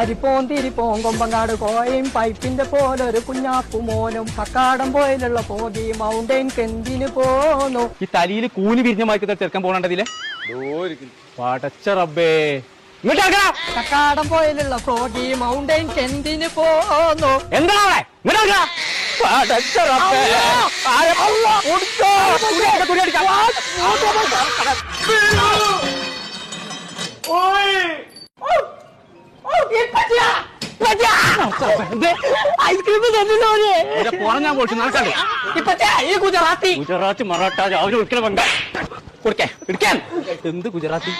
അരിപ്പോൻ തിരിപ്പോൻ കൊമ്പങ്ങാട് കോയും പൈപ്പിന്റെ പോലൊരു കുഞ്ഞാപ്പു മോനും കക്കാടം പോയിലുള്ള പോകി മൗണ്ടൈൻ കെന്തിന് പോന്നു. ഈ തലയിൽ കൂലി വിരിഞ്ഞ മാറ്റി ചെറുക്കാൻ പോകണ്ടതില്ലേ പടച്ച റബ്ബേ. കക്കാടം പോയിലുള്ള പോകി മൗണ്ടൈൻ കെന്തിന് പോന്നു. എന്താ പടച്ച റബ്ബേ. ഐസ്ക്രീം ഞാൻ പോയിട്ട് നടക്കണ്ടേ ഈ ഗുജറാത്തി ഗുജറാത്തി മറാഠ അവര് ഒരിക്കലും വേണ്ട കൊടുക്കേ എടുക്കാൻ. എന്ത് ഗുജറാത്തി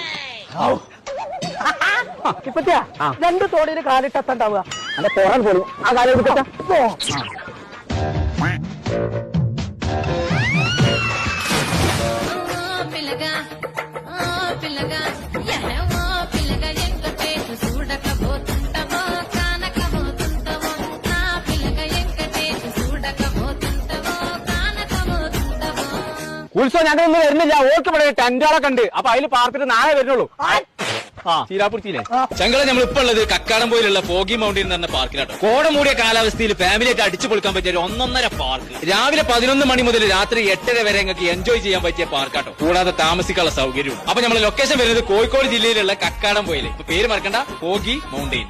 ഇപ്പച്ചാ രണ്ട് തോടിന് കാലിട്ടെത്തണ്ടാവുക അല്ലെ പോറാൻ പോലും ആ കാലം എടുക്കട്ടെ. ഉത്സവം ഞങ്ങളൊന്നും വരുന്നില്ല. ഓർക്ക് ഇവിടെ ടെന്റുകളൊക്കെ ഉണ്ട്. അപ്പൊ അതിൽ പാർത്തിട്ട് നാളെ വരുന്നുള്ളൂ. ചീരാപ്പുറത്തിയില്ലേ ചങ്കള നമ്മളിപ്പോ ഉള്ളത് കക്കാടം പോയിലുള്ള പോഗി മൗണ്ടൻ എന്ന് പറഞ്ഞ പാർക്കിലാട്ടോ. കോട മൂടിയ കാലാവസ്ഥയിൽ ഫാമിലിയായിട്ട് അടിച്ചു പൊളിക്കാൻ പറ്റിയ ഒരു ഒന്നൊന്നര പാർക്ക്. രാവിലെ 11 മണി മുതൽ രാത്രി 8:30 വരെ നിങ്ങൾക്ക് എൻജോയ് ചെയ്യാൻ പറ്റിയ പാർക്കാട്ടോ. കൂടാതെ താമസിക്കാനുള്ള സൗകര്യവും. അപ്പൊ നമ്മൾ ലൊക്കേഷൻ വരുന്നത് കോഴിക്കോട് ജില്ലയിലുള്ള കക്കാടം പോയില്. ഇപ്പൊ പേര് മറക്കണ്ട, പോഗി മൗണ്ടൻ.